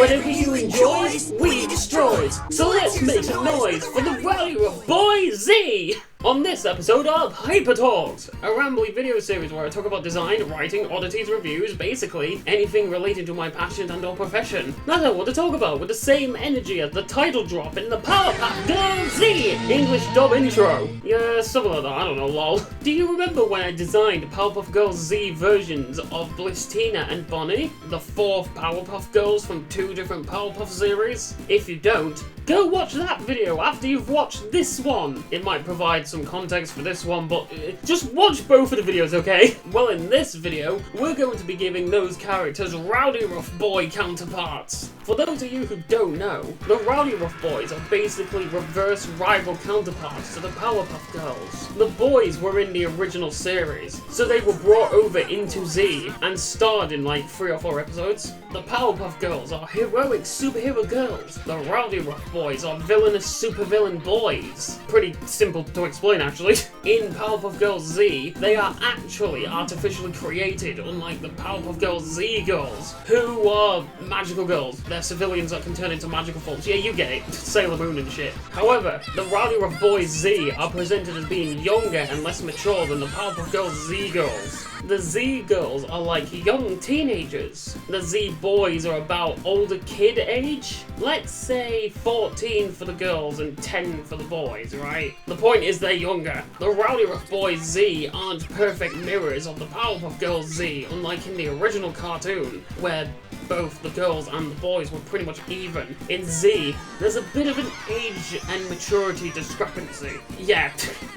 Whatever you enjoy, we destroy. So let's make some noise for the Rowdyruff Boy Z! On this episode of Hyper Talks, a rambly video series where I talk about design, writing, oddities, reviews, basically anything related to my passion and or profession that I want to talk about with the same energy as the title drop in the Powerpuff Girl Z English dub intro. Yeah, something like that, I don't know, lol. Do you remember when I designed Powerpuff Girl Z versions of Blisstina and Bunny, the 4th Powerpuff Girls from 2 different Powerpuff series? If you don't, go watch that video after you've watched this one. It might provide some context for this one, but just watch both of the videos, okay? Well, in this video, we're going to be giving those characters Rowdyruff Boy counterparts. For those of you who don't know, the Rowdyruff Boys are basically reverse rival counterparts to the Powerpuff Girls. The boys were in the original series, so they were brought over into Z and starred in like 3 or 4 episodes. The Powerpuff Girls are heroic superhero girls. The Rowdyruff Boys are villainous supervillain boys. Pretty simple to explain, actually. In Powerpuff Girls Z, they are actually artificially created, unlike the Powerpuff Girls Z girls, who are magical girls. They're civilians that can turn into magical forms. Yeah, you get it. Sailor Moon and shit. However, the Rowdyruff Boys Z are presented as being younger and less mature than the Powerpuff Girls Z girls. The Z girls are like young teenagers. The Z boys are about older kid age. Let's say 14 for the girls and 10 for the boys, right? The point is they're younger. The Rowdyruff Boys Z aren't perfect mirrors of the Powerpuff Girls Z, unlike in the original cartoon, where both the girls and the boys were pretty much even. In Z, there's a bit of an age and maturity discrepancy. Yeah,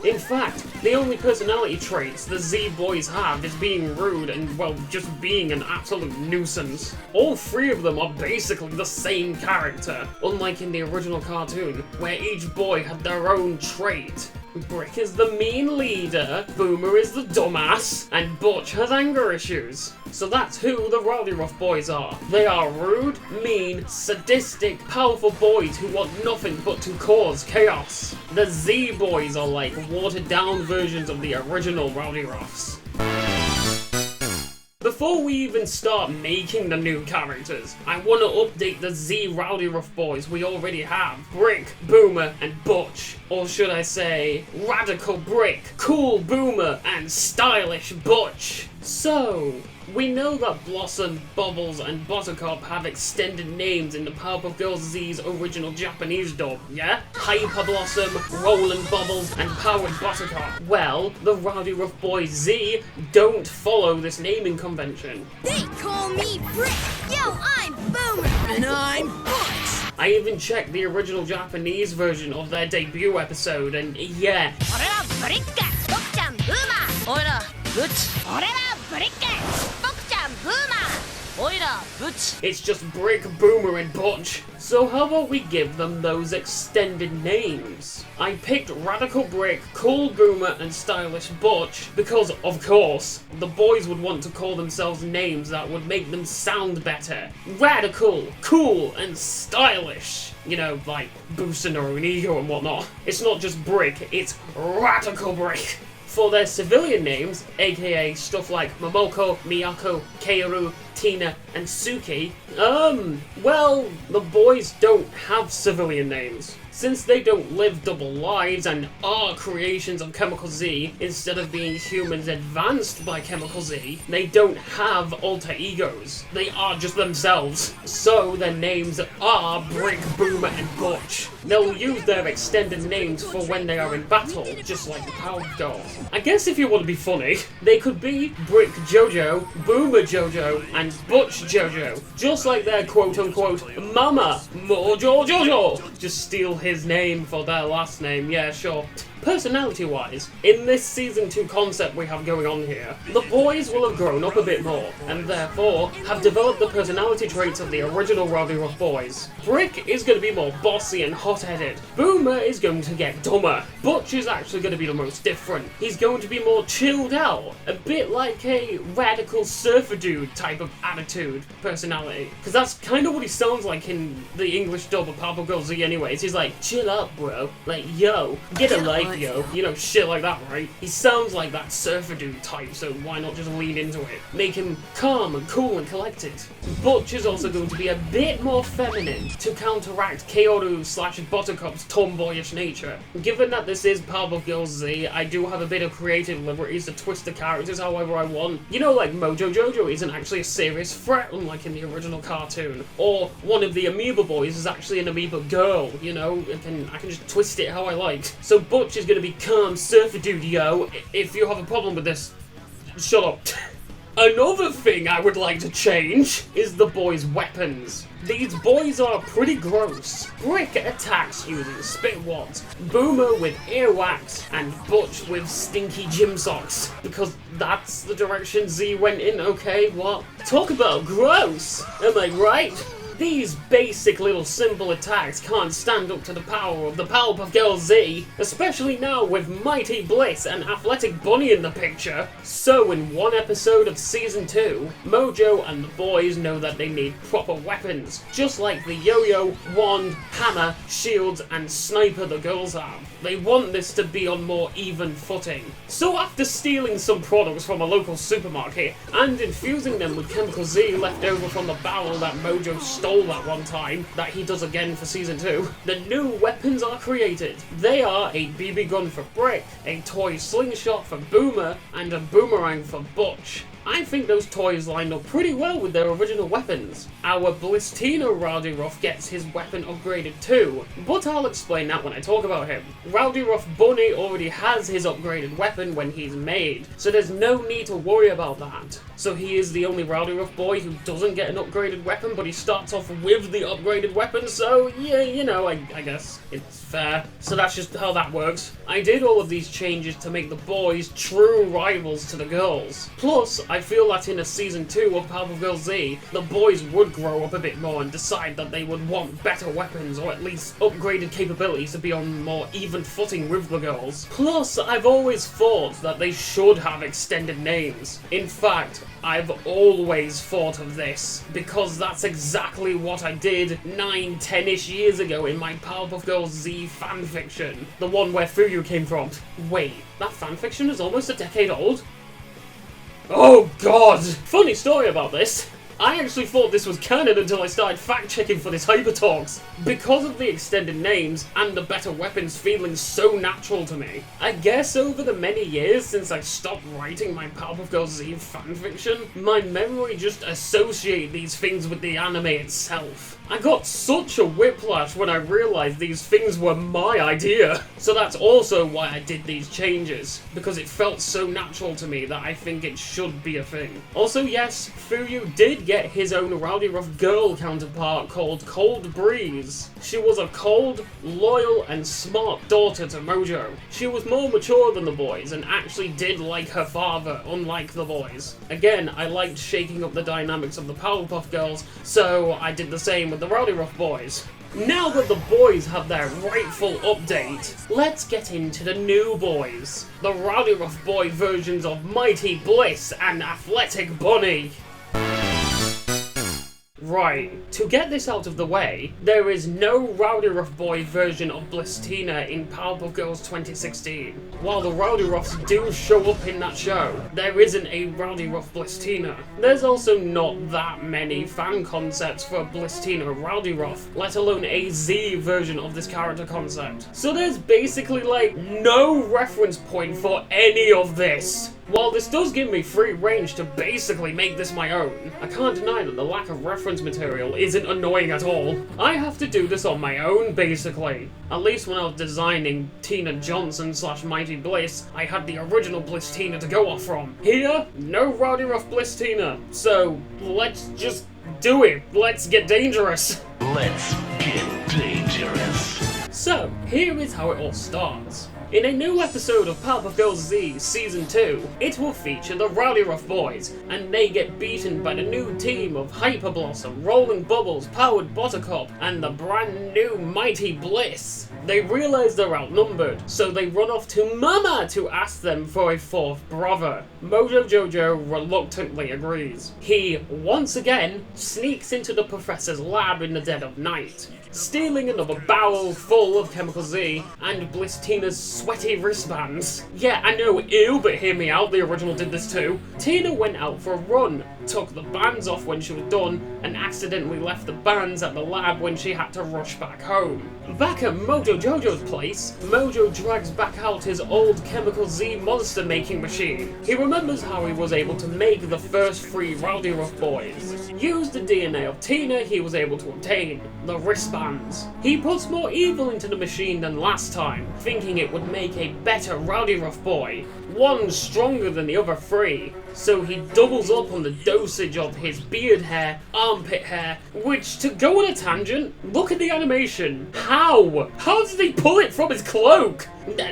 in fact, the only personality traits the Z boys have is being rude and, well, just being an absolute nuisance. All 3 of them are basically the same character, unlike in the original cartoon, where each boy had their own trait. Brick is the mean leader, Boomer is the dumbass, and Butch has anger issues. So that's who the Rowdyruff Boys are. They are rude, mean, sadistic, powerful boys who want nothing but to cause chaos. The Z Boys are like watered down versions of the original Rowdyruffs. Before we even start making the new characters, I want to update the Z Rowdyruff Boys we already have. Brick, Boomer, and Butch. Or should I say, Radical Brick, Cool Boomer, and Stylish Butch. So, we know that Blossom, Bubbles, and Buttercup have extended names in the Powerpuff Girls Z's original Japanese dub, yeah? Hyper Blossom, Rollin' Bubbles, and Powered Buttercup. Well, the Rowdyruff Boys Z don't follow this naming convention. They call me Brick! Yo, I'm Boomer! And I'm Butch! I even checked the original Japanese version of their debut episode, and yeah. It's just Brick, Boomer, and Butch. So how about we give them those extended names? I picked Radical Brick, Cool Boomer, and Stylish Butch because, of course, the boys would want to call themselves names that would make them sound better. Radical, cool, and stylish. You know, like boosting their own ego and whatnot. It's not just Brick, it's Radical Brick. For their civilian names, aka stuff like Momoko, Miyako, Kaoru, Tina, and Suki, well, the boys don't have civilian names. Since they don't live double lives and are creations of Chemical Z, instead of being humans advanced by Chemical Z, they don't have alter egos. They are just themselves. So their names are Brick, Boomer, and Butch. They'll use their extended names for when they are in battle, just like the Powerpuff Girls. I guess if you want to be funny, they could be Brick Jojo, Boomer Jojo, and Butch Jojo. Just like their quote-unquote Mama Mojo Jojo. Just steal his name for their last name, yeah, sure. Personality-wise, in this Season 2 concept we have going on here, the boys will have grown up a bit more, and therefore have developed the personality traits of the original Rowdyruff Boys. Brick is going to be more bossy and hot-headed. Boomer is going to get dumber. Butch is actually going to be the most different. He's going to be more chilled out, a bit like a radical surfer dude type of attitude, personality. Because that's kind of what he sounds like in the English dub of Powerpuff Girl Z anyways. He's like, chill out, bro. Like, yo, get a life. like, yo. You know, shit like that, right? He sounds like that surfer dude type, so why not just lean into it? Make him calm and cool and collected. Butch is also going to be a bit more feminine to counteract Kaoru/Buttercup's tomboyish nature. Given that this is Powerpuff Girls Z, I do have a bit of creative liberties to twist the characters however I want. You know, like Mojo Jojo isn't actually a serious threat, unlike in the original cartoon. Or one of the Amoeba Boys is actually an Amoeba girl, you know? I can just twist it how I like. So Butch is gonna be calm surfer dude, yo. If you have a problem with this, shut up. Another thing I would like to change is the boys' weapons. These boys are pretty gross. Brick attacks using spit wads, Boomer with earwax, and Butch with stinky gym socks. Because that's the direction Z went in, okay, what? Talk about gross, am I right? These basic little simple attacks can't stand up to the power of the Powerpuff Girls Z, especially now with Mighty Bliss and Athletic Bunny in the picture. So in one episode of Season 2, Mojo and the boys know that they need proper weapons, just like the yo-yo, wand, hammer, shields, and sniper the girls have. They want this to be on more even footing. So after stealing some products from a local supermarket and infusing them with Chemical Z left over from the barrel that Mojo stole that one time, that he does again for Season 2, the new weapons are created. They are a BB gun for Brick, a toy slingshot for Boomer, and a boomerang for Butch. I think those toys lined up pretty well with their original weapons. Our Blisstina Rowdyruff gets his weapon upgraded too, but I'll explain that when I talk about him. Rowdyruff Bunny already has his upgraded weapon when he's made, so there's no need to worry about that. So he is the only Rowdyruff boy who doesn't get an upgraded weapon, but he starts off with the upgraded weapon, so yeah, you know, I guess it's fair. So that's just how that works. I did all of these changes to make the boys true rivals to the girls. Plus, I feel that in a Season 2 of Powerpuff Girls Z, the boys would grow up a bit more and decide that they would want better weapons, or at least upgraded capabilities to be on more even footing with the girls. Plus, I've always thought that they should have extended names. In fact, I've always thought of this, because that's exactly what I did 9-10ish years ago in my Powerpuff Girls Z fanfiction. The one where Fuyu came from. Wait, that fanfiction is almost a decade old? Oh god! Funny story about this. I actually thought this was canon until I started fact-checking for this Hypertalks. Because of the extended names and the better weapons feeling so natural to me. I guess over the many years since I stopped writing my Powerpuff Girls Z fanfiction, my memory just associated these things with the anime itself. I got such a whiplash when I realized these things were my idea. So that's also why I did these changes, because it felt so natural to me that I think it should be a thing. Also, yes, Fuyu did get his own Rowdyruff Girl counterpart called Cold Breeze. She was a cold, loyal, and smart daughter to Mojo. She was more mature than the boys and actually did like her father, unlike the boys. Again, I liked shaking up the dynamics of the Powerpuff Girls, so I did the same with the Rowdyruff boys. Now that the boys have their rightful update, let's get into the new boys. The Rowdyruff Boy versions of Mighty Bliss and Athletic Bunny. Right, to get this out of the way, there is no Rowdyruff Boy version of Blisstina in Powerpuff Girls 2016. While the Rowdyruffs do show up in that show, there isn't a Rowdyruff Blisstina. There's also not that many fan concepts for Blisstina Rowdyruff, let alone a Z version of this character concept. So there's basically like no reference point for any of this. While this does give me free range to basically make this my own, I can't deny that the lack of reference material isn't annoying at all. I have to do this on my own, basically. At least when I was designing Tina Johnson / Mighty Bliss, I had the original Blisstina to go off from. Here, no Rowdyruff Blisstina. So, let's just do it. Let's get dangerous. Let's get dangerous. So, here is how it all starts. In a new episode of Powerpuff Girls Z Season 2, it will feature the Rowdyruff Boys, and they get beaten by the new team of Hyper Blossom, Rolling Bubbles, Powered Buttercup, and the brand new Mighty Bliss. They realize they're outnumbered, so they run off to Mama to ask them for a fourth brother. Mojo Jojo reluctantly agrees. He, once again, sneaks into the professor's lab in the dead of night. stealing another barrel full of Chemical Z and Blissina's sweaty wristbands. Yeah, I know, ew, but hear me out, the original did this too. Tina went out for a run, took the bands off when she was done, and accidentally left the bands at the lab when she had to rush back home. Back at Mojo Jojo's place, Mojo drags back out his old Chemical Z monster making machine. He remembers how he was able to make the first 3 Rowdyruff Boys. Used the DNA of Tina he was able to obtain, the wristbands. He puts more evil into the machine than last time, thinking it would make a better Rowdyruff Boy, one stronger than the other 3. So he doubles up on the dosage of his beard hair, armpit hair, which, to go on a tangent, look at the animation. How? How does he pull it from his cloak?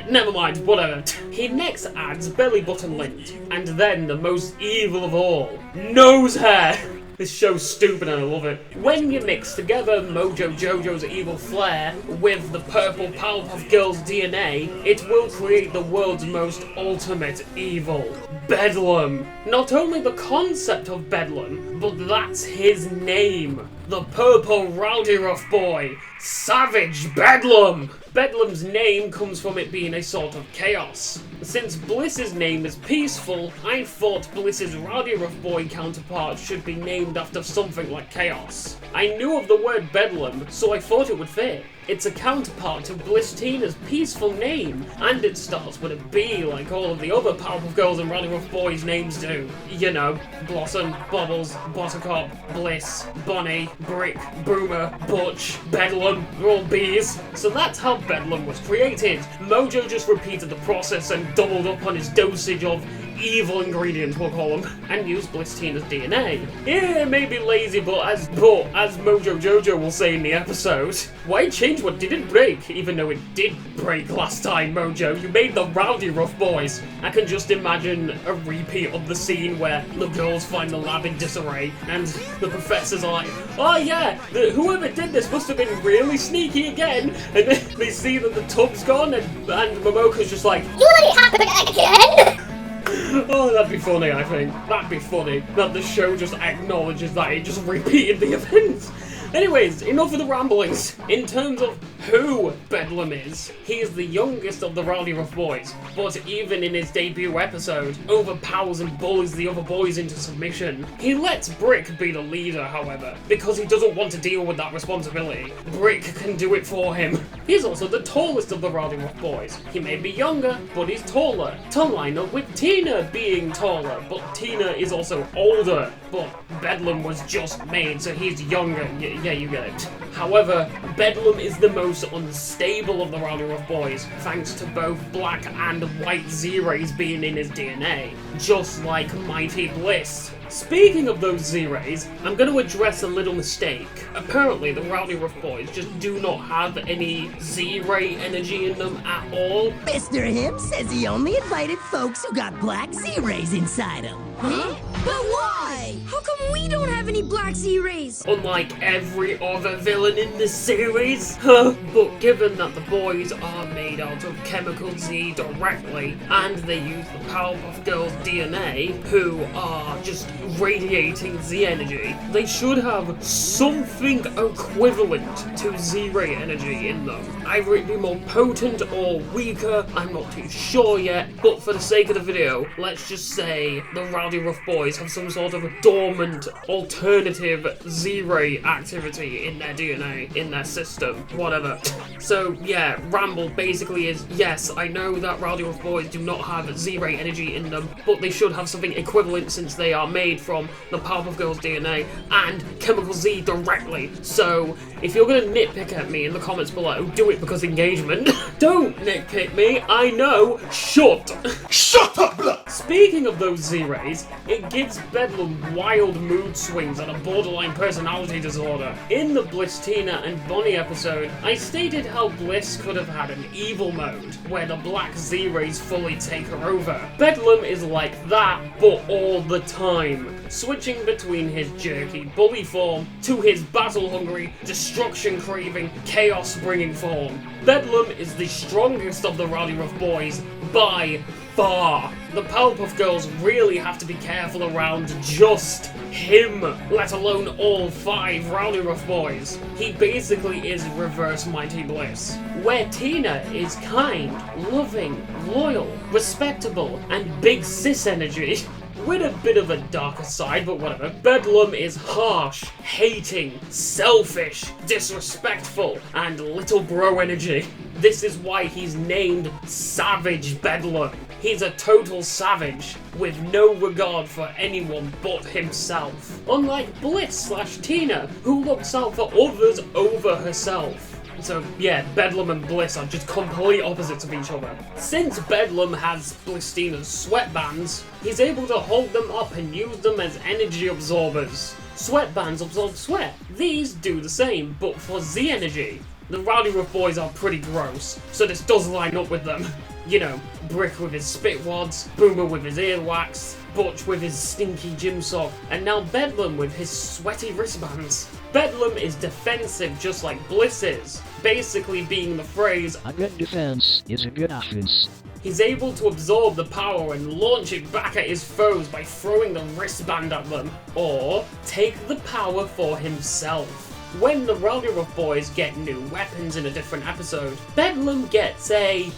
Never mind, whatever. He next adds belly button lint, and then the most evil of all, nose hair. This show's stupid and I love it. When you mix together Mojo Jojo's evil flair with the purple Powerpuff Girls DNA, it will create the world's most ultimate evil. Bedlam. Not only the concept of Bedlam, but that's his name. The purple Rowdyruff Boy. Savage Bedlam! Bedlam's name comes from it being a sort of chaos. Since Bliss's name is peaceful, I thought Bliss's Rowdyruff Boy counterpart should be named after something like chaos. I knew of the word Bedlam, so I thought it would fit. It's a counterpart to Blissina's peaceful name, and it starts with a B like all of the other Powerpuff Girls and Rowdyruff Boys names do. You know, Blossom, Bubbles, Buttercup, Bliss, Bunny, Brick, Boomer, Butch, Bedlam, they're all B's. So that's how Bedlam was created. Mojo just repeated the process and doubled up on his dosage of evil ingredients, we'll call them, and used Blissina's DNA. Yeah, it may be lazy, but as Mojo Jojo will say in the episode, why change what didn't break, even though it did break last time, Mojo? You made the Rowdyruff Boys. I can just imagine a repeat of the scene where the girls find the lab in disarray, and the professors are like, oh yeah, whoever did this must have been really sneaky again, and then they see that the tub's gone, and Momoko's just like, You let it happen again? oh, that'd be funny, I think. That'd be funny. That the show just acknowledges that it just repeated the event. Anyways, enough of the ramblings. In terms of who Bedlam is, he is the youngest of the Rowdyruff Boys, but even in his debut episode, overpowers and bullies the other boys into submission. He lets Brick be the leader, however, because he doesn't want to deal with that responsibility. Brick can do it for him. He's also the tallest of the Rowdyruff Boys. He may be younger, but he's taller, to line up with Tina being taller, but Tina is also older. But Bedlam was just made, so he's younger. Yeah, you get it. However, Bedlam is the most unstable of the Rowdyruff Boys, thanks to both black and white Z-rays being in his DNA, just like Mighty Bliss. Speaking of those Z-rays, I'm going to address a little mistake. Apparently, the Rowdyruff Boys just do not have any Z-ray energy in them at all. Mr. Him says he only invited folks who got black Z-rays inside them. Huh? But why? How come we don't have any black Z-rays? Unlike every other villain in this series. But given that the boys are made out of Chemical Z directly, and they use the Powerpuff Girls DNA, who are just radiating Z energy, they should have something equivalent to Z-ray energy in them. Either it be more potent or weaker, I'm not too sure yet, but for the sake of the video, let's just say the Rowdyruff Boys have some sort of dormant, alternative Z-ray activity in their DNA, in their system, whatever. So yeah, Ramble basically is, yes, I know that Rowdyruff Boys do not have Z-ray energy in them, but they should have something equivalent since they are made from the Powerpuff Girls DNA and Chemical Z directly. So if you're gonna nitpick at me in the comments below, do it because engagement. Don't nitpick me, I know. Shut up, blood! Speaking of those Z-rays, it gives Bedlam wild mood swings and a borderline personality disorder. In the Blisstina and Bunny episode, I stated how Bliss could have had an evil mode, where the black Z-rays fully take her over. Bedlam is like that, but all the time. switching between his jerky bully form to his battle-hungry, destruction-craving, chaos-bringing form. Bedlam is the strongest of the Rowdyruff boys by far. The Powerpuff Girls really have to be careful around just him, let alone all 5 Rowdyruff boys. He basically is reverse Mighty Bliss, where Tina is kind, loving, loyal, respectable, and big sis energy. With a bit of a darker side, but whatever. Bedlam is harsh, hating, selfish, disrespectful, and little bro energy. This is why he's named Savage Bedlam. He's a total savage, with no regard for anyone but himself. Unlike Bliss/Tina, who looks out for others over herself. So yeah, Bedlam and Bliss are just complete opposites of each other. Since Bedlam has Blistina's sweatbands, he's able to hold them up and use them as energy absorbers. Sweatbands absorb sweat. These do the same, but for Z energy. The Rowdyruff boys are pretty gross, so this does line up with them. You know, Brick with his spit wads, Boomer with his earwax, Butch with his stinky gym sock, and now Bedlam with his sweaty wristbands. Bedlam is defensive just like Bliss is, basically being the phrase, "A good defense is a good offense." He's able to absorb the power and launch it back at his foes by throwing the wristband at them, or take the power for himself. When the Rowdyruff boys get new weapons in a different episode, Bedlam gets a,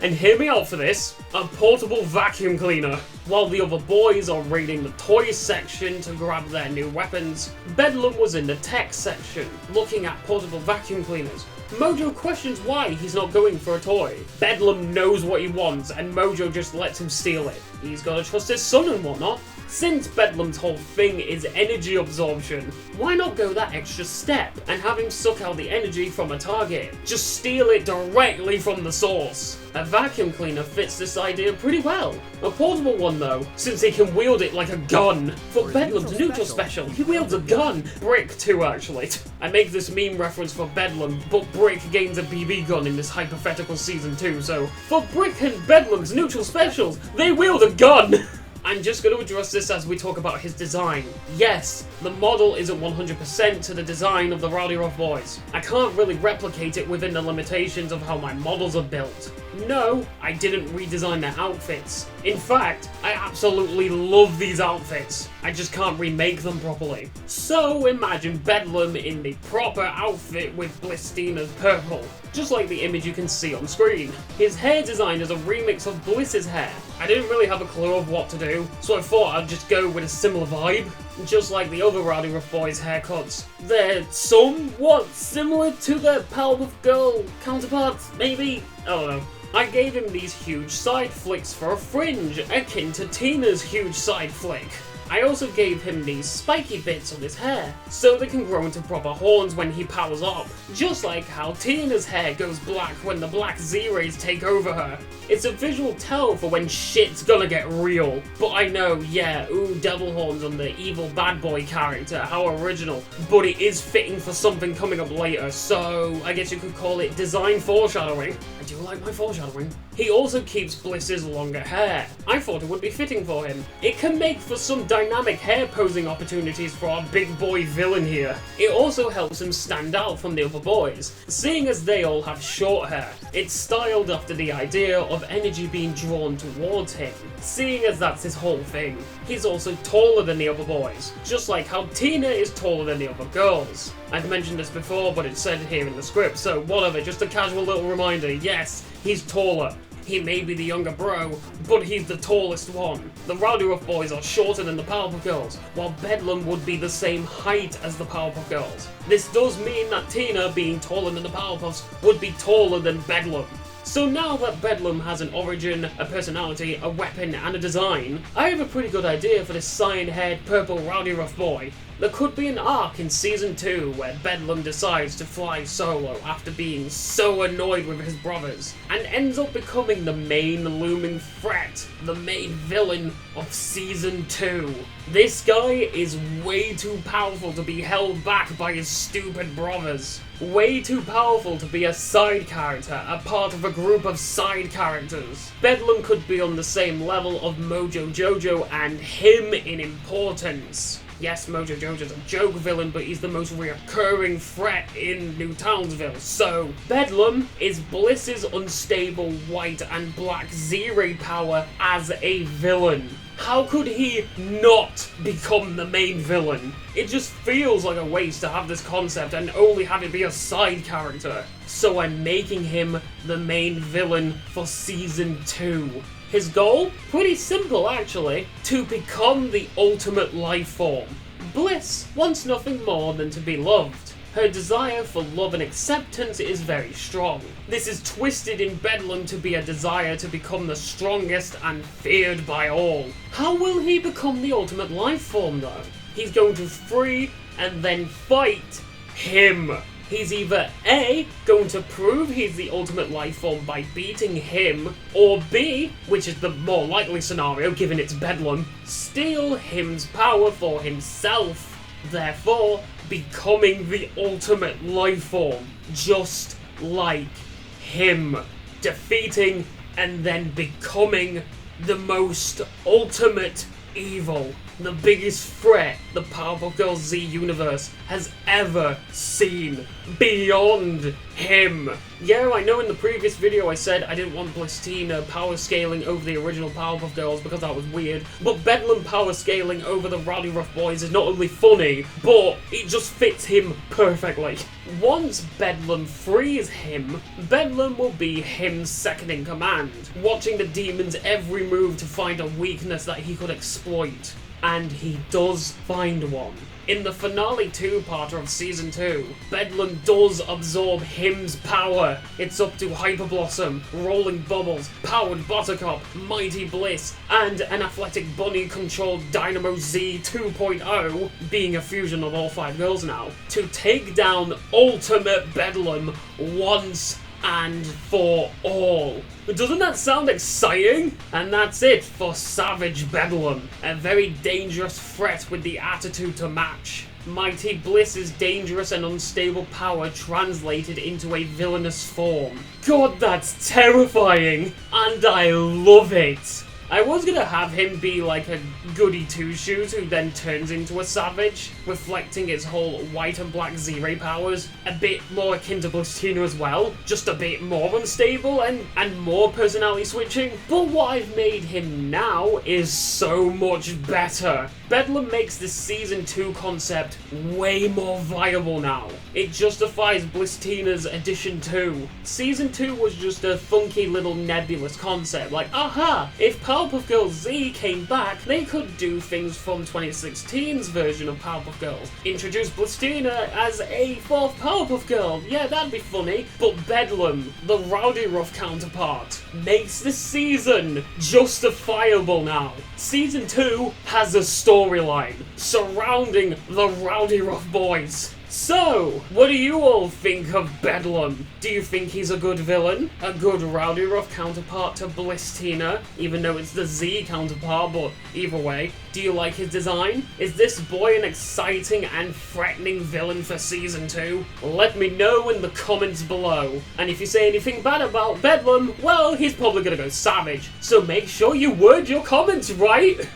and hear me out for this, a portable vacuum cleaner. While the other boys are raiding the toys section to grab their new weapons, Bedlam was in the tech section, looking at portable vacuum cleaners. Mojo questions why he's not going for a toy. Bedlam knows what he wants, and Mojo just lets him steal it. He's gotta trust his son and whatnot. Since Bedlam's whole thing is energy absorption, why not go that extra step and have him suck out the energy from a target? Just steal it directly from the source. A vacuum cleaner fits this idea pretty well. A portable one though, since he can wield it like a gun. For Bedlam's neutral special, he wields a gun. Brick too, actually. I make this meme reference for Bedlam, but Brick gains a BB gun in this hypothetical season 2, so for Brick and Bedlam's neutral specials, they wield a gun! I'm just going to address this as we talk about his design. Yes, the model isn't 100% to the design of the Rowdyruff boys. I can't really replicate it within the limitations of how my models are built. No, I didn't redesign their outfits. In fact, I absolutely love these outfits. I just can't remake them properly. So imagine Bedlam in the proper outfit with Blistina's purple, just like the image you can see on screen. His hair design is a remix of Bliss's hair. I didn't really have a clue of what to do, so I thought I'd just go with a similar vibe. Just like the other Rowdyruff boys' haircuts. They're somewhat similar to their Powerpuff Girl counterparts, maybe? I don't know. I gave him these huge side flicks for a fringe, akin to Tina's huge side flick. I also gave him these spiky bits on his hair, so they can grow into proper horns when he powers up, just like how Tina's hair goes black when the black Z-rays take over her. It's a visual tell for when shit's gonna get real. But I know, yeah, ooh, devil horns on the evil bad boy character, how original, but it is fitting for something coming up later, so I guess you could call it design foreshadowing. I do like my foreshadowing. He also keeps Bliss's longer hair. I thought it would be fitting for him. It can make for some dynamic hair posing opportunities for our big boy villain here. It also helps him stand out from the other boys, seeing as they all have short hair. It's styled after the idea of energy being drawn towards him, seeing as that's his whole thing. He's also taller than the other boys, just like how Tina is taller than the other girls. I've mentioned this before, but it's said here in the script, so whatever, just a casual little reminder, yes, he's taller. He may be the younger bro, but he's the tallest one. The Rowdyruff boys are shorter than the Powerpuff Girls, while Bedlam would be the same height as the Powerpuff Girls. This does mean that Tina, being taller than the Powerpuffs, would be taller than Bedlam. So now that Bedlam has an origin, a personality, a weapon, and a design, I have a pretty good idea for this cyan-haired purple Rowdyruff boy. There could be an arc in Season 2 where Bedlam decides to fly solo after being so annoyed with his brothers, and ends up becoming the main looming threat, the main villain of Season 2. This guy is way too powerful to be held back by his stupid brothers. Way too powerful to be a side character, a part of a group of side characters. Bedlam could be on the same level of Mojo Jojo and him in importance. Yes, Mojo Jojo's a joke villain, but he's the most recurring threat in New Townsville. So, Bedlam is Bliss's unstable white and black Z-Ray power as a villain. How could he not become the main villain? It just feels like a waste to have this concept and only have it be a side character. So I'm making him the main villain for Season 2. His goal? Pretty simple actually. To become the ultimate life form. Bliss wants nothing more than to be loved. Her desire for love and acceptance is very strong. This is twisted in Bedlam to be a desire to become the strongest and feared by all. How will he become the ultimate life form though? He's going to free and then fight him. He's either A, going to prove he's the ultimate life form by beating him, or B, which is the more likely scenario given it's Bedlam, steal him's power for himself. Therefore, becoming the ultimate life form, just like him. Defeating and then becoming the most ultimate evil. The biggest threat the Powerpuff Girls Z universe has ever seen. Beyond him. Yeah, I know in the previous video I said I didn't want Blisstina power scaling over the original Powerpuff Girls because that was weird, but Bedlam power scaling over the Rowdyruff Boys is not only funny, but it just fits him perfectly. Once Bedlam frees him, Bedlam will be him's second in command, watching the demon's every move to find a weakness that he could exploit. And he does find one. In the finale two-parter of Season 2, Bedlam does absorb him's power. It's up to Hyper Blossom, Rolling Bubbles, Powered Buttercup, Mighty Bliss, and an athletic bunny-controlled Dynamo Z 2.0, being a fusion of all 5 girls now, to take down Ultimate Bedlam once and for all. Doesn't that sound exciting? And that's it for Savage Bedlam, a very dangerous threat with the attitude to match. Mighty Bliss's dangerous and unstable power translated into a villainous form. God, that's terrifying! And I love it! I was gonna have him be like a goody two-shoes who then turns into a savage, reflecting his whole white and black Z-Ray powers, a bit more akin to Blisstina as well, just a bit more unstable and more personality switching. But what I've made him now is so much better. Bedlam makes this Season 2 concept way more viable now. It justifies Blissina's Edition 2. Season 2 was just a funky little nebulous concept, like, aha, if Powerpuff Girls Z came back, they could do things from 2016's version of Powerpuff Girls. Introduce Blisstina as a 4th Powerpuff Girl, yeah, that'd be funny. But Bedlam, the Rowdyruff counterpart, makes the season justifiable now. Season 2 has a storyline surrounding the Rowdyruff Boys. So, what do you all think of Bedlam? Do you think he's a good villain? A good Rowdyruff counterpart to Blisstina? Even though it's the Z counterpart, but either way. Do you like his design? Is this boy an exciting and threatening villain for Season 2? Let me know in the comments below. And if you say anything bad about Bedlam, well, he's probably gonna go savage. So make sure you word your comments right.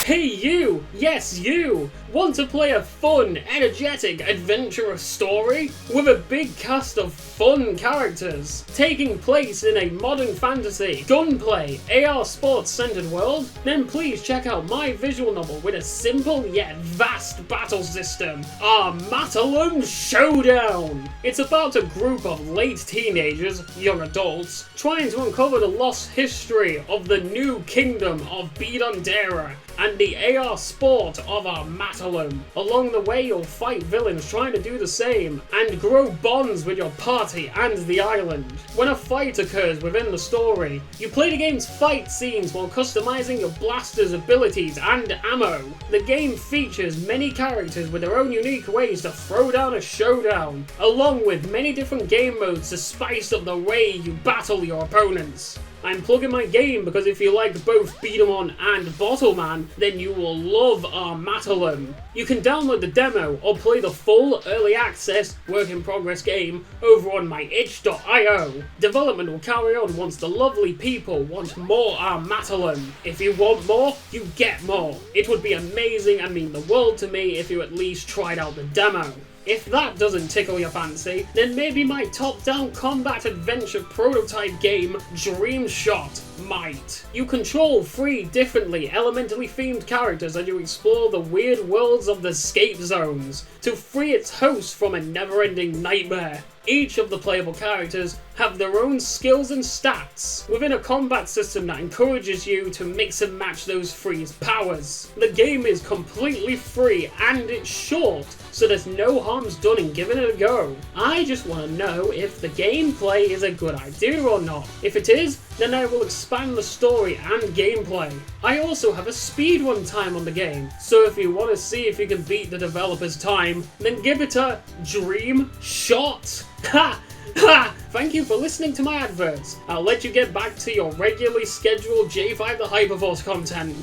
Hey you! Yes, you! Want to play a fun, energetic, adventurous story? With a big cast of fun characters, taking place in a modern fantasy, gunplay, AR sports-centered world? Then please check out my visual novel with a simple yet vast battle system, Armatalum Showdown! It's about a group of late teenagers, young adults, trying to uncover the lost history of the new kingdom of Bidondera. and the AR sport of our Armatolum. Along the way, you'll fight villains trying to do the same, and grow bonds with your party and the island. When a fight occurs within the story, you play the game's fight scenes while customizing your blaster's abilities and ammo. The game features many characters with their own unique ways to throw down a showdown, along with many different game modes to spice up the way you battle your opponents. I'm plugging my game because if you like both Beat 'em On and Bottle Man, then you will love Armatolum. You can download the demo or play the full early access work in progress game over on my itch.io. Development will carry on once the lovely people want more Armatolum. If you want more, you get more. It would be amazing and mean the world to me if you at least tried out the demo. If that doesn't tickle your fancy, then maybe my top-down combat adventure prototype game, Dream Shot, might. You control 3 differently elementally themed characters as you explore the weird worlds of the escape zones to free its host from a never-ending nightmare. Each of the playable characters have their own skills and stats, within a combat system that encourages you to mix and match those 3's powers. The game is completely free and it's short, so there's no harm's done in giving it a go. I just want to know if the gameplay is a good idea or not. If it is, then I will expand the story and gameplay. I also have a speedrun time on the game, so if you want to see if you can beat the developer's time, then give it a Dream Shot. Ha! Ha! Thank you for listening to my adverts. I'll let you get back to your regularly scheduled J5 the Hyperforce content.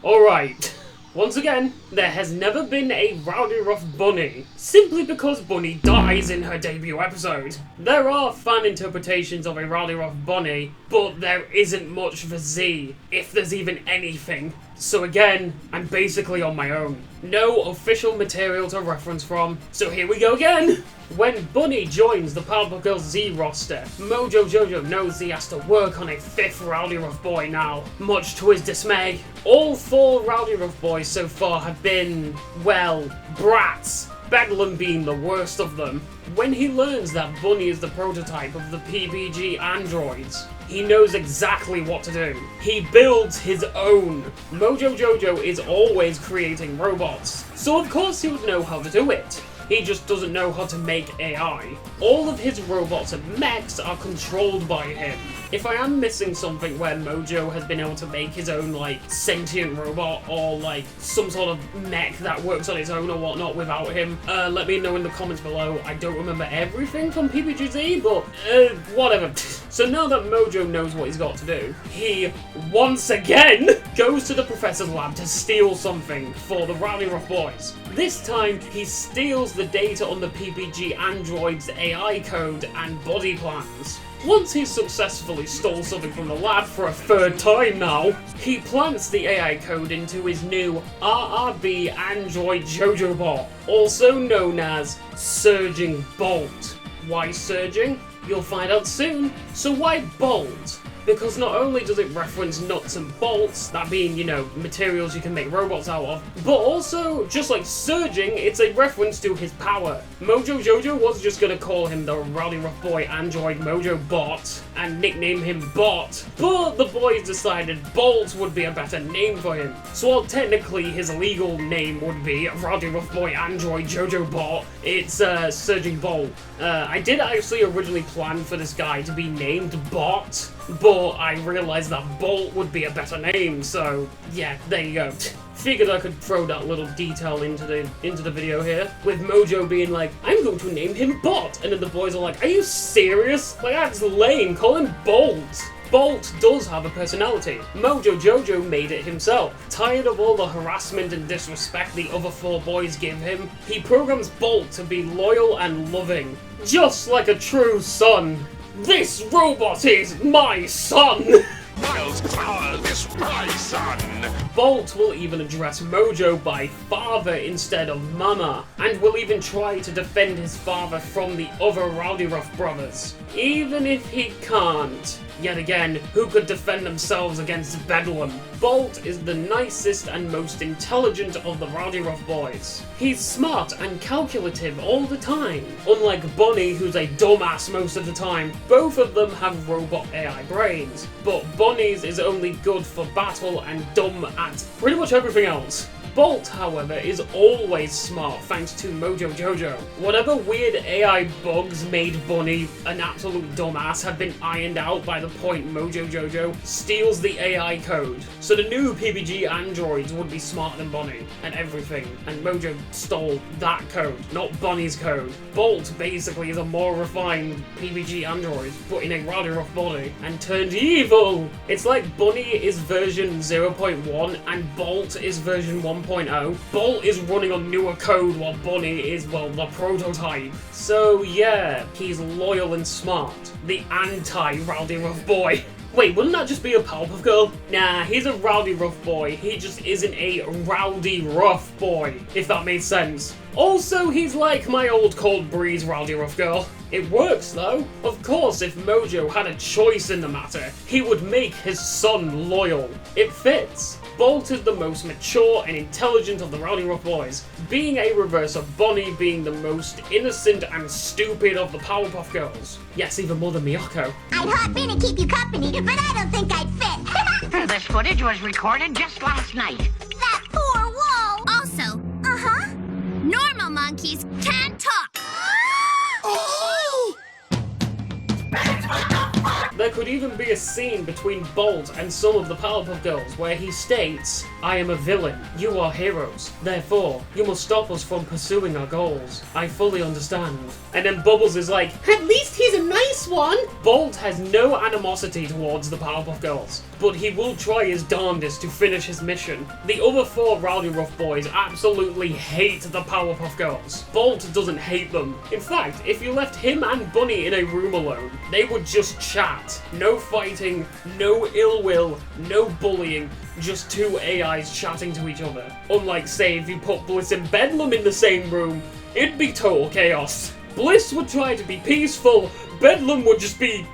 Alright. Once again, there has never been a Rowdyruff Bunny, simply because Bunny dies in her debut episode. There are fan interpretations of a Rowdyruff Bunny, but there isn't much for Z, if there's even anything. So again, I'm basically on my own. No official material to reference from, so here we go again! When Bunny joins the Powerpuff Girls Z roster, Mojo Jojo knows he has to work on a 5th Rowdyruff Boy now, much to his dismay. All 4 Rowdyruff Boys so far have been, well, brats, Bedlam being the worst of them. When he learns that Bunny is the prototype of the PPG androids, he knows exactly what to do. He builds his own. Mojo Jojo is always creating robots, so of course he would know how to do it. He just doesn't know how to make AI. All of his robots and mechs are controlled by him. If I am missing something where Mojo has been able to make his own, like, sentient robot or, like, some sort of mech that works on its own or whatnot without him, let me know in the comments below. I don't remember everything from PPGZ, but, whatever. So now that Mojo knows what he's got to do, he, once again, goes to the professor's lab to steal something for the Rowdyruff Boys. This time, he steals the data on the PPG android's AI code and body plans. Once he's successfully stole something from the lab for a 3rd time now, he plants the AI code into his new RRB Android Jojo bot, also known as Surging Bolt. Why surging? You'll find out soon. So why Bolt? Because not only does it reference nuts and bolts, that being, you know, materials you can make robots out of, but also, just like surging, it's a reference to his power. Mojo Jojo was just gonna call him the Rowdyruff Boy Android Mojo Bot, and nickname him Bot, but the boys decided Bolt would be a better name for him. So while technically his legal name would be Rowdyruff Boy Android Jojo Bot, it's Surging Bolt. I did actually originally plan for this guy to be named Bot, but I realised that Bolt would be a better name, so yeah, there you go. Figured I could throw that little detail into the video here, with Mojo being like, I'm going to name him Bot, and then the boys are like, are you serious? Like, that's lame, call him Bolt. Bolt does have a personality. Mojo Jojo made it himself. Tired of all the harassment and disrespect the other 4 boys give him, he programs Bolt to be loyal and loving, just like a true son. This robot is my son! Miles Clower, this my son! Bolt will even address Mojo by father instead of mama, and will even try to defend his father from the other Rowdyruff brothers. Even if he can't, Yet again, who could defend themselves against Bedlam? Bolt is the nicest and most intelligent of the Rowdyruff boys. He's smart and calculative all the time. Unlike Bunny, who's a dumbass most of the time, both of them have robot AI brains. But Bunny's is only good for battle and dumb at pretty much everything else. Bolt, however, is always smart thanks to Mojo Jojo. Whatever weird AI bugs made Bunny an absolute dumbass have been ironed out by the point Mojo Jojo steals the AI code. So the new PBG androids would be smarter than Bunny and everything, and Mojo stole that code, not Bunny's code. Bolt basically is a more refined PBG android, but in a Rowdyruff body, and turned evil! It's like Bunny is version 0.1 and Bolt is version 1.0. Bolt is running on newer code while Bunny is, well, the prototype. So yeah, he's loyal and smart. The anti-Rowdyruff Boy. Wait, wouldn't that just be a Powerpuff Girl? Nah, he's a Rowdyruff Boy. He just isn't a Rowdyruff Boy, if that makes sense. Also, he's like my old Cold Breeze Rowdyruff Girl. It works though. Of course, if Mojo had a choice in the matter, he would make his son loyal. It fits. Bolt is the most mature and intelligent of the Rowdyruff boys, being a reverse of Bunny being the most innocent and stupid of the Powerpuff Girls. Yes, even more than Miyako. I'd hop in and keep you company, but I don't think I'd fit. This footage was recorded just last night. That poor wall. Also, normal monkeys can't talk. There could even be a scene between Bolt and some of the Powerpuff Girls where he states, "I am a villain, you are heroes, therefore, you must stop us from pursuing our goals. I fully understand." And then Bubbles is like, "At least he's a nice one!" Bolt has no animosity towards the Powerpuff Girls, but he will try his darndest to finish his mission. The other four Rowdyruff boys absolutely hate the Powerpuff Girls. Bolt doesn't hate them. In fact, if you left him and Bunny in a room alone, they would just chat. No fighting, no ill will, no bullying, just two AIs chatting to each other. Unlike, say, if you put Bliss and Bedlam in the same room, it'd be total chaos. Bliss would try to be peaceful, Bedlam would just be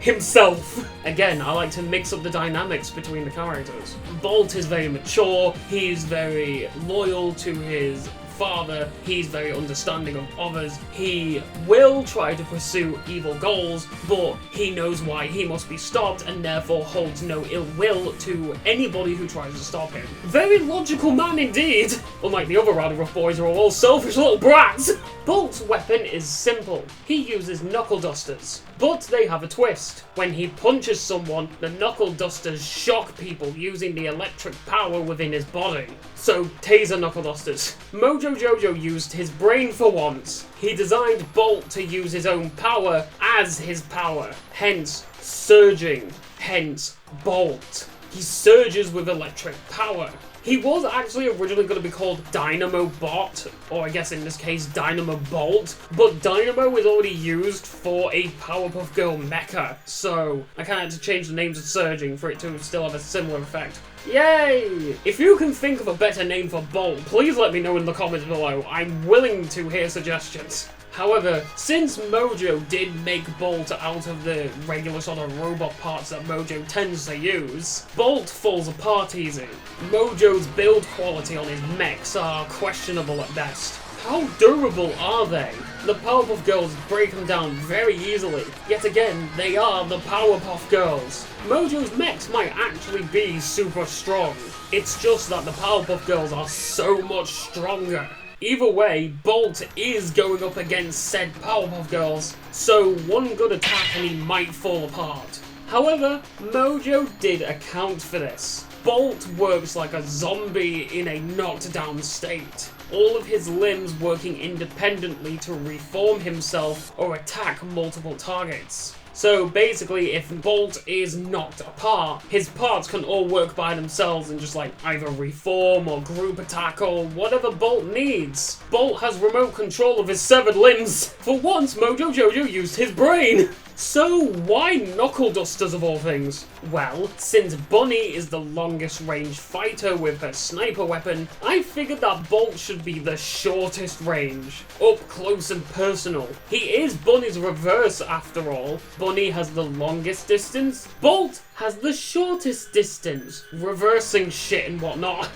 himself. Again, I like to mix up the dynamics between the characters. Bolt is very mature, he's very loyal to his father, he's very understanding of others, he will try to pursue evil goals, but he knows why he must be stopped and therefore holds no ill will to anybody who tries to stop him. Very logical man indeed, unlike the other Rowdyruff boys who are all selfish little brats. Bolt's weapon is simple. He uses knuckle dusters, but they have a twist. When he punches someone, the knuckle dusters shock people using the electric power within his body. So, taser knuckle dusters. Mojo Jojo used his brain for once. He designed Bolt to use his own power as his power, hence surging, hence Bolt. He surges with electric power. He was actually originally going to be called Dynamo Bot, or I guess in this case Dynamo Bolt, but Dynamo is already used for a Powerpuff Girl mecha, so I kind of had to change the name to Surging for it to still have a similar effect. Yay! If you can think of a better name for Bolt, please let me know in the comments below. I'm willing to hear suggestions. However, since Mojo did make Bolt out of the regular sort of robot parts that Mojo tends to use, Bolt falls apart easy. Mojo's build quality on his mechs are questionable at best. How durable are they? The Powerpuff Girls break them down very easily. Yet again, they are the Powerpuff Girls. Mojo's mechs might actually be super strong. It's just that the Powerpuff Girls are so much stronger. Either way, Bolt is going up against said Powerpuff Girls, so one good attack and he might fall apart. However, Mojo did account for this. Bolt works like a zombie in a knocked down state. All of his limbs working independently to reform himself or attack multiple targets. So basically, if Bolt is knocked apart, his parts can all work by themselves and just like either reform or group attack or whatever Bolt needs. Bolt has remote control of his severed limbs. For once, Mojo Jojo used his brain. So why knuckle dusters of all things? Well, since Bunny is the longest range fighter with her sniper weapon, I figured that Bolt should be the shortest range, up close and personal. He is Bunny's reverse after all. Bunny has the longest distance, Bolt has the shortest distance, reversing shit and whatnot.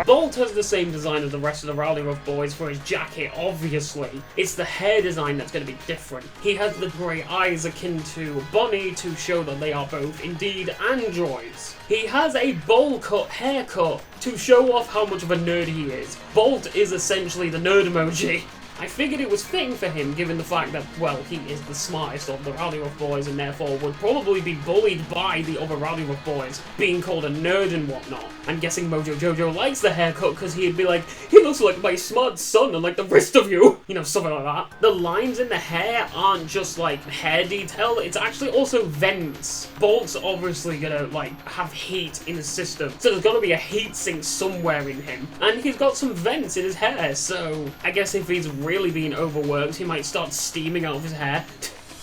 Bolt has the same design as the rest of the Rowdyruff boys for his jacket, obviously. It's the hair design that's going to be different. He has the grey eyes akin to Bunny to show that they are both indeed androids. He has a bowl cut haircut to show off how much of a nerd he is. Bolt is essentially the nerd emoji. I figured it was fitting for him given the fact that, well, he is the smartest of the Rowdyruff boys and therefore would probably be bullied by the other Rowdyruff boys, being called a nerd and whatnot. I'm guessing Mojo Jojo likes the haircut because he'd be like, he looks like my smart son and like the rest of you. You know, something like that. The lines in the hair aren't just like hair detail, it's actually also vents. Bolt's obviously gonna like have heat in his system, so there's gotta be a heat sink somewhere in him. And he's got some vents in his hair, so I guess if he's really being overworked, he might start steaming out of his hair.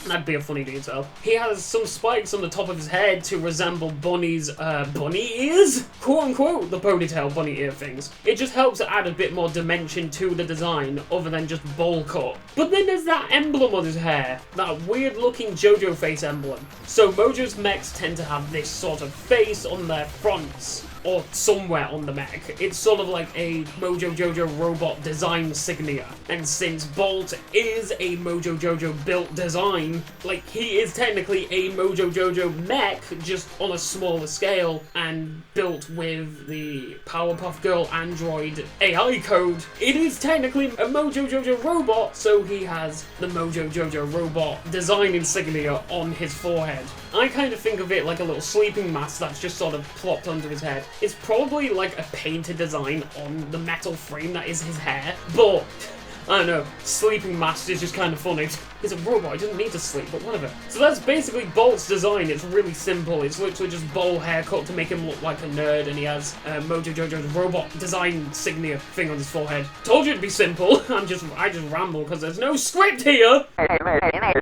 That'd be a funny detail. He has some spikes on the top of his head to resemble Bunny's, bunny ears? Quote-unquote, the ponytail bunny ear things. It just helps to add a bit more dimension to the design, other than just bowl cut. But then there's that emblem on his hair. That weird-looking JoJo face emblem. So Mojo's mechs tend to have this sort of face on their fronts, or somewhere on the mech. It's sort of like a Mojo Jojo robot design insignia. And since Bolt is a Mojo Jojo built design, like he is technically a Mojo Jojo mech, just on a smaller scale, and built with the Powerpuff Girl Android AI code, it is technically a Mojo Jojo robot, so he has the Mojo Jojo robot design insignia on his forehead. I kind of think of it like a little sleeping mask that's just sort of plopped under his head. It's probably like a painted design on the metal frame that is his hair, but I don't know, sleeping mask is just kind of funny. He's a robot, he doesn't need to sleep, but whatever. So that's basically Bolt's design. It's really simple. It's literally just bowl haircut to make him look like a nerd, and he has Mojo Jojo's robot design insignia thing on his forehead. Told you it'd be simple. I just ramble because there's no script here.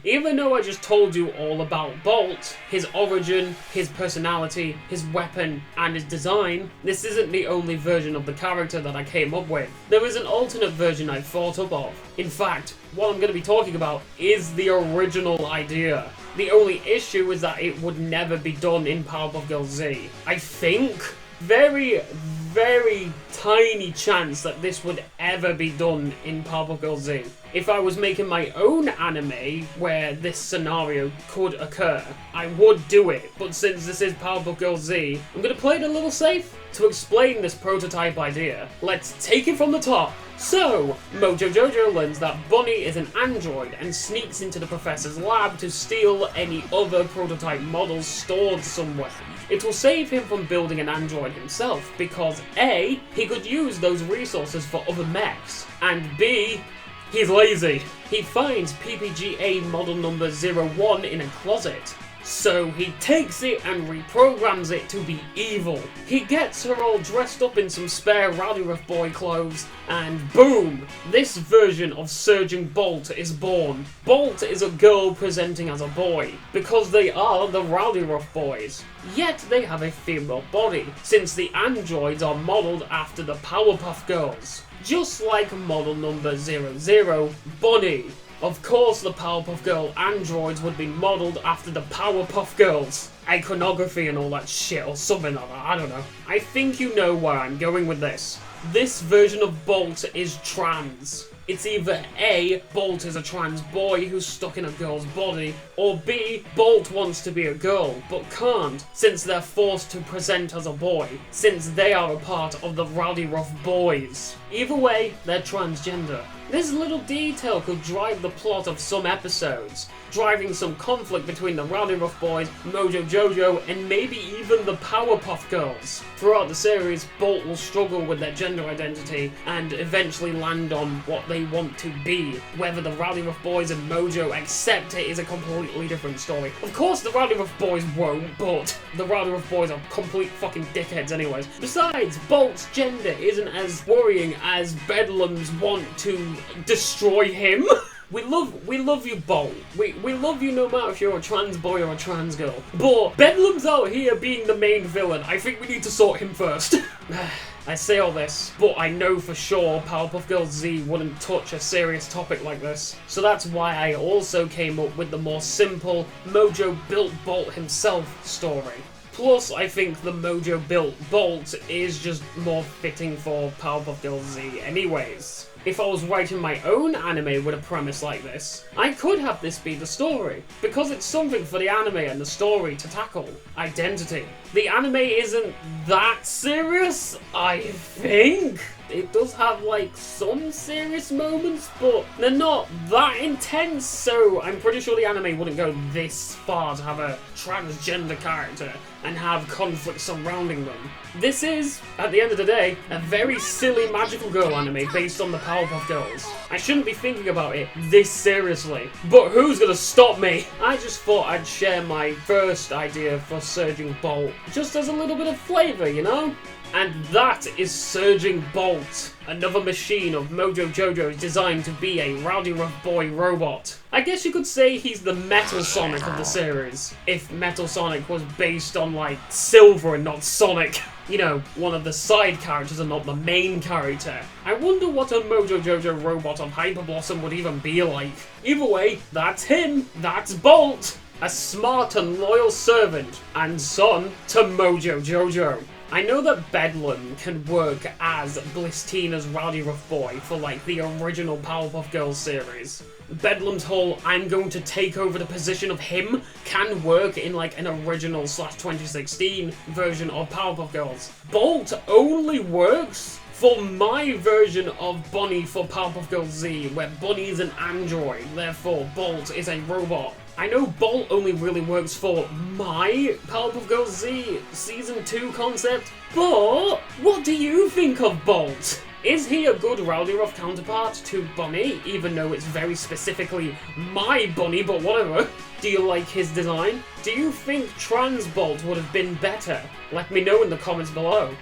Even though I just told you all about Bolt, his origin, his personality, his weapon, and his design, this isn't the only version of the character that I came up with. There is an alternate version I thought up of. In fact, what I'm going to be talking about is the original idea. The only issue is that it would never be done in Powerpuff Girls Z. I think very, very tiny chance that this would ever be done in Powerpuff Girls Z. If I was making my own anime where this scenario could occur, I would do it. But since this is Powerpuff Girls Z, I'm going to play it a little safe. To explain this prototype idea, let's take it from the top. So, Mojo Jojo learns that Bunny is an android and sneaks into the professor's lab to steal any other prototype models stored somewhere. It will save him from building an android himself because A, he could use those resources for other mechs, and B, he's lazy. He finds PPGA model number 01 in a closet. So he takes it and reprograms it to be evil. He gets her all dressed up in some spare Rowdyruff Boy clothes, and boom! This version of Surging Bolt is born. Bolt is a girl presenting as a boy, because they are the Rowdyruff Boys. Yet they have a female body, since the androids are modelled after the Powerpuff Girls. Just like model number 00, Bunny. Of course the Powerpuff Girl androids would be modelled after the Powerpuff Girls. Iconography and all that shit or something like that, I don't know. I think you know where I'm going with this. This version of Bolt is trans. It's either A, Bolt is a trans boy who's stuck in a girl's body, or B, Bolt wants to be a girl, but can't, since they're forced to present as a boy, since they are a part of the Rowdyruff Boys. Either way, they're transgender. This little detail could drive the plot of some episodes, driving some conflict between the Rowdyruff Boys, Mojo Jojo, and maybe even the Powerpuff Girls. Throughout the series, Bolt will struggle with their gender identity and eventually land on what they want to be. Whether the Rowdyruff Boys and Mojo accept it is a completely different story. Of course the Rowdyruff Boys won't, but the Rowdyruff Boys are complete fucking dickheads anyways. Besides, Bolt's gender isn't as worrying as Bedlam's want to destroy him. We love you, Bolt. We love you no matter if you're a trans boy or a trans girl. But Bedlam's out here being the main villain. I think we need to sort him first. I say all this, but I know for sure Powerpuff Girls Z wouldn't touch a serious topic like this. So that's why I also came up with the more simple, Mojo built Bolt himself story. Plus, I think the Mojo built Bolt is just more fitting for Powerpuff Girls Z anyways. If I was writing my own anime with a premise like this, I could have this be the story, because it's something for the anime and the story to tackle. Identity. The anime isn't that serious, I think. It does have like some serious moments, but they're not that intense, so I'm pretty sure the anime wouldn't go this far to have a transgender character and have conflict surrounding them. This is, at the end of the day, a very silly magical girl anime based on the Powerpuff Girls. I shouldn't be thinking about it this seriously, but who's gonna stop me? I just thought I'd share my first idea for Surging Bolt, just as a little bit of flavour, you know? And that is Surging Bolt, another machine of Mojo Jojo's designed to be a Rowdyruff Boy robot. I guess you could say he's the Metal Sonic of the series, if Metal Sonic was based on like Silver and not Sonic. You know, one of the side characters and not the main character. I wonder what a Mojo Jojo robot of Hyper Blossom would even be like. Either way, that's him, that's Bolt, a smart and loyal servant and son to Mojo Jojo. I know that Bedlam can work as Blistina's Rowdyruff Boy for like the original Powerpuff Girls series. Bedlam's whole "I'm going to take over the position of him" can work in like an original / 2016 version of Powerpuff Girls. Bolt only works for my version of Bunny for Powerpuff Girls Z, where Bunny is an android, therefore Bolt is a robot. I know Bolt only really works for my Powerpuff Girls Z Season 2 concept, but what do you think of Bolt? Is he a good Rowdyruff counterpart to Bunny, even though it's very specifically my Bunny, but whatever? Do you like his design? Do you think Trans Bolt would have been better? Let me know in the comments below.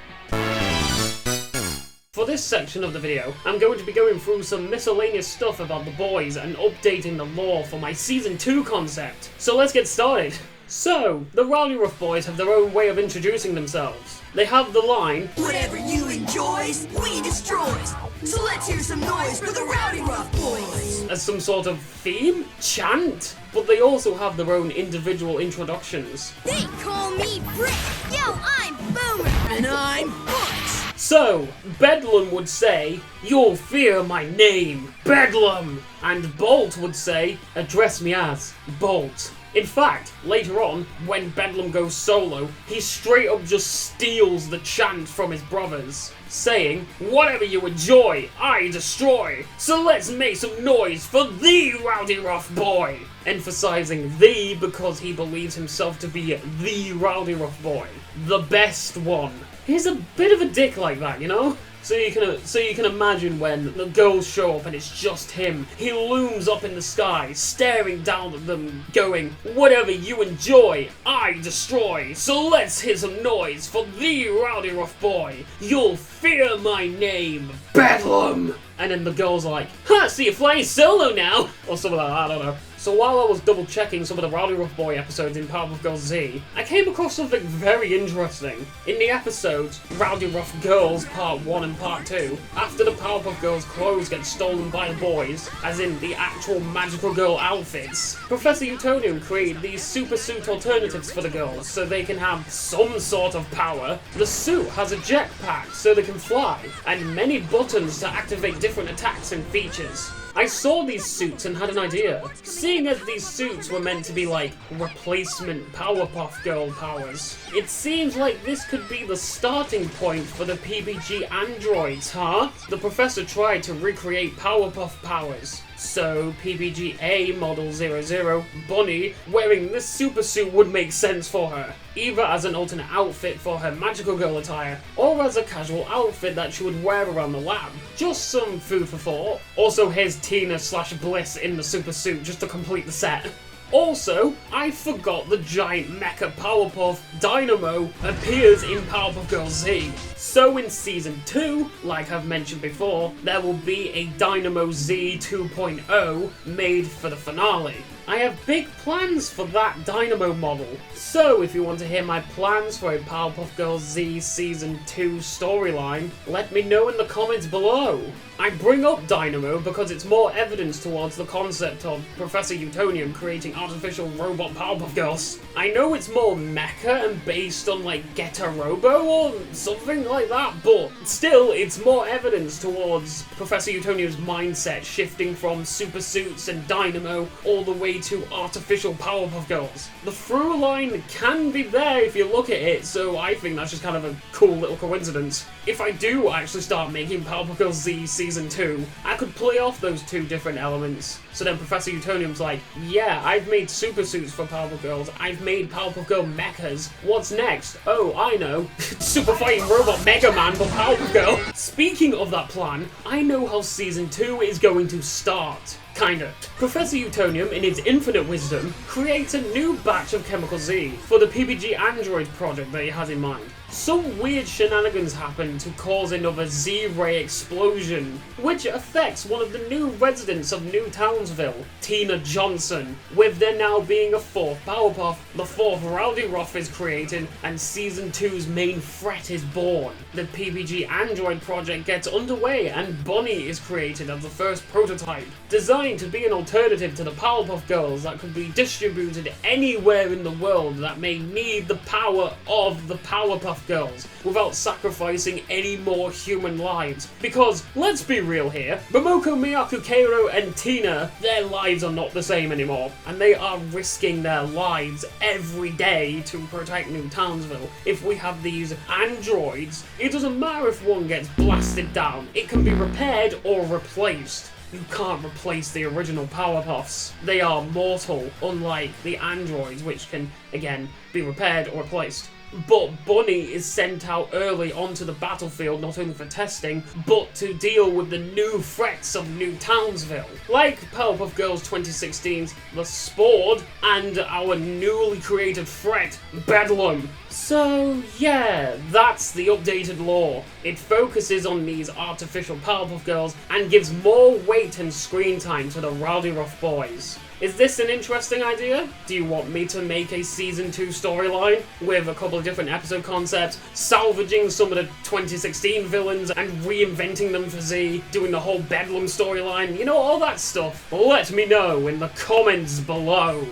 For this section of the video, I'm going to be going through some miscellaneous stuff about the boys and updating the lore for my Season 2 concept. So let's get started. So, the Rowdyruff boys have their own way of introducing themselves. They have the line, Whatever you enjoys, we destroys. So let's hear some noise for the Rowdyruff boys. as some sort of theme, chant, but they also have their own individual introductions. They call me Brick. Yo, I'm Boomer. And I'm Butch. So, Bedlam would say, "You'll fear my name, Bedlam!" And Bolt would say, "Address me as Bolt." In fact, later on, when Bedlam goes solo, he straight up just steals the chant from his brothers, saying, "Whatever you enjoy, I destroy. So let's make some noise for the Rowdyruff Boy." Emphasizing "the" because he believes himself to be the Rowdyruff Boy, the best one. He's a bit of a dick like that, you know? So you can imagine when the girls show up and it's just him. He looms up in the sky, staring down at them, going, "Whatever you enjoy, I destroy. So let's hear some noise for the Rowdyruff Boy. You'll fear my name, Bedlam." And then the girls are like, "Huh, so you're flying solo now?" Or something like that, I don't know. So while I was double checking some of the Rowdyruff Boy episodes in Powerpuff Girls Z, I came across something very interesting. In the episodes Rowdyruff Girls Part 1 and Part 2, after the Powerpuff Girls' clothes get stolen by the boys, as in the actual magical girl outfits, Professor Utonium created these super suit alternatives for the girls so they can have some sort of power. The suit has a jetpack so they can fly, and many buttons to activate different attacks and features. I saw these suits and had an idea. Seeing as these suits were meant to be like replacement Powerpuff Girl powers, it seems like this could be the starting point for the PBG androids, huh? The professor tried to recreate Powerpuff powers. So PBG-A Model 00, Bunny, wearing this super suit would make sense for her, either as an alternate outfit for her magical girl attire, or as a casual outfit that she would wear around the lab. Just some food for thought. Also here's Tina / Bliss in the super suit just to complete the set. Also, I forgot the giant mecha Powerpuff Dynamo appears in Powerpuff Girl Z. So in Season 2, like I've mentioned before, there will be a Dynamo Z 2.0 made for the finale. I have big plans for that Dynamo model. So if you want to hear my plans for a Powerpuff Girl Z Season 2 storyline, let me know in the comments below. I bring up Dynamo because it's more evidence towards the concept of Professor Utonium creating artificial robot Powerpuff Girls. I know it's more mecha and based on like Get a Robo or something like that, but still it's more evidence towards Professor Utonium's mindset shifting from super suits and Dynamo all the way to artificial Powerpuff Girls. The through line can be there if you look at it, so I think that's just kind of a cool little coincidence. If I do actually start making Powerpuff Girl Z Season 2, I could play off those two different elements. So then Professor Utonium's like, yeah, I've made super suits for Powerpuff Girls, I've made Powerpuff Girl mechas, what's next? Oh, I know. Super fighting robot Mega Man for Powerpuff Girl. Speaking of that plan, I know how Season 2 is going to start. Kinda. Professor Utonium, in his infinite wisdom, creates a new batch of Chemical Z for the PPG Android project that he has in mind. Some weird shenanigans happen to cause another Z-ray explosion, which affects one of the new residents of New Townsville, Tina Johnson, with there now being a fourth Powerpuff. The fourth Rowdyruff is created, and Season 2's main threat is born. The PPG Android project gets underway, and Bunny is created as the first prototype, designed to be an alternative to the Powerpuff Girls that could be distributed anywhere in the world that may need the power of the Powerpuff Girls without sacrificing any more human lives. Because, let's be real here, Momoko, Miyako, Keiro and Tina, their lives are not the same anymore, and they are risking their lives every day to protect New Townsville. If we have these androids, it doesn't matter if one gets blasted down, it can be repaired or replaced. You can't replace the original Powerpuffs. They are mortal, unlike the androids, which can, again, be repaired or replaced. But Bunny is sent out early onto the battlefield not only for testing, but to deal with the new threats of New Townsville, like Powerpuff Girls 2016's The Spore and our newly created threat, Bedlam. So yeah, that's the updated lore. It focuses on these artificial Powerpuff Girls and gives more weight and screen time to the Rowdyruff boys. Is this an interesting idea? Do you want me to make a Season 2 storyline with a couple of different episode concepts, salvaging some of the 2016 villains and reinventing them for Z, doing the whole Bedlam storyline, you know, all that stuff? Let me know in the comments below.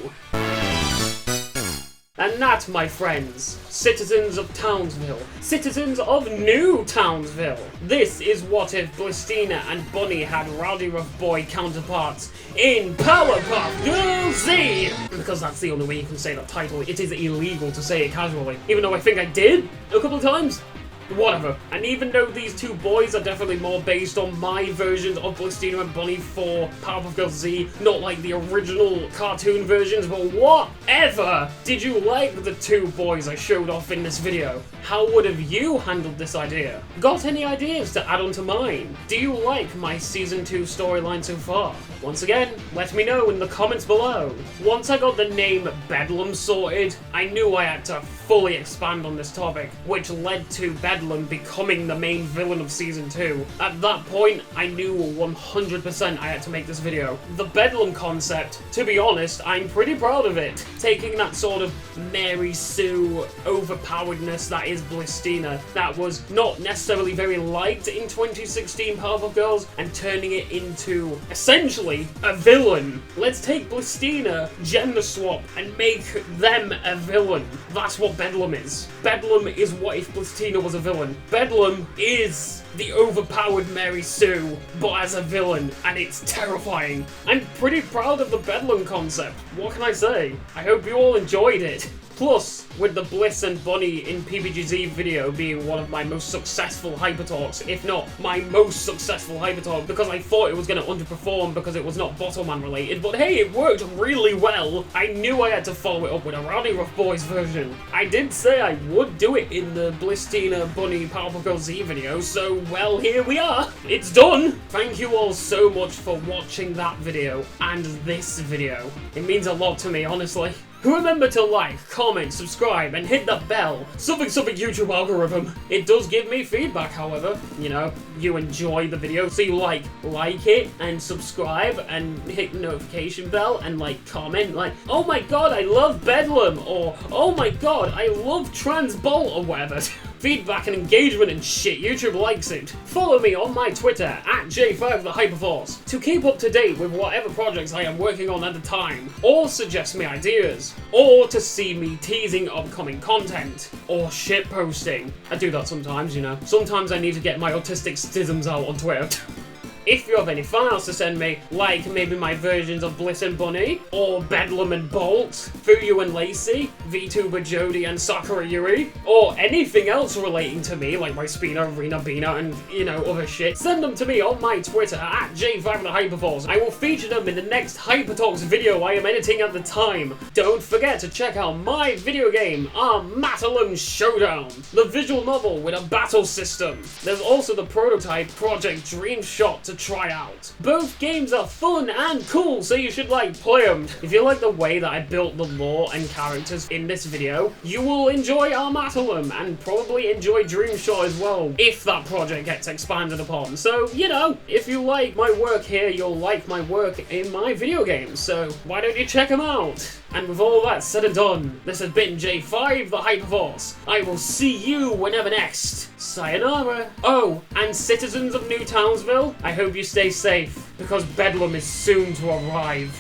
And that, my friends, citizens of Townsville, citizens of New Townsville, this is what if Blisstina and Bunny had Rowdyruff Boy counterparts in Powerpuff Girl Z! Because that's the only way you can say that title. It is illegal to say it casually, even though I think I did a couple of times. Whatever. And even though these two boys are definitely more based on my versions of Blisstina and Bunny for Powerpuff Girl Z, not like the original cartoon versions, but whatever! Did you like the two boys I showed off in this video? How would have you handled this idea? Got any ideas to add on to mine? Do you like my Season 2 storyline so far? Once again, let me know in the comments below. Once I got the name Bedlam sorted, I knew I had to fully expand on this topic, which led to Bedlam becoming the main villain of Season 2. At that point, I knew 100% I had to make this video. The Bedlam concept, to be honest, I'm pretty proud of it. Taking that sort of Mary Sue overpoweredness that is Blisstina, that was not necessarily very liked in 2016 Powerpuff Girls, and turning it into, essentially, a villain. Let's take Blisstina, gender swap, and make them a villain. That's what Bedlam is. Bedlam is what if Blisstina was a villain. Bedlam is the overpowered Mary Sue, but as a villain, and it's terrifying. I'm pretty proud of the Bedlam concept. What can I say? I hope you all enjoyed it. Plus, with the Blisstina Bunny in PBGZ video being one of my most successful Hypertalks, if not my most successful Hypertalk, because I thought it was going to underperform because it was not Bottleman related, but hey, it worked really well. I knew I had to follow it up with a Rowdyruff Boys version. I did say I would do it in the Blisstina Bunny Powerpuff Girl Z video, so well, here we are. It's done. Thank you all so much for watching that video and this video. It means a lot to me, honestly. Remember to like, comment, subscribe, and hit that bell. Something YouTube algorithm. It does give me feedback, however. You know, you enjoy the video, so you like it, and subscribe, and hit the notification bell, and comment, oh my god, I love Bedlam, or oh my god, I love Transbolt, or whatever. Feedback and engagement and shit, YouTube likes it. Follow me on my Twitter, at J5TheHyperforce, to keep up to date with whatever projects I am working on at the time, or suggest me ideas, or to see me teasing upcoming content, or shit posting. I do that sometimes, you know. Sometimes I need to get my autistic stisms out on Twitter. If you have any files to send me, like maybe my versions of Blisstina Bunny, or Bedlam and Bolt, Fuyu and Lacey, VTuber Jody and Sakura Yuri, or anything else relating to me, like my Spina, Rina, Bina, and, you know, other shit, send them to me on my Twitter, at J5TheHyperforce. I will feature them in the next Hypertalks video I am editing at the time. Don't forget to check out my video game, Armatalum Showdown, the visual novel with a battle system. There's also the prototype Project Dream Shot to try out. Both games are fun and cool, so you should play them. If you like the way that I built the lore and characters in this video, you will enjoy Armatalum and probably enjoy Dream Shot as well, if that project gets expanded upon. So, you know, if you like my work here, you'll like my work in my video games, so why don't you check them out? And with all that said and done, this has been J5 the Hyperforce. I will see you whenever next. Sayonara. Oh, and citizens of New Townsville, I hope you stay safe, because Bedlam is soon to arrive.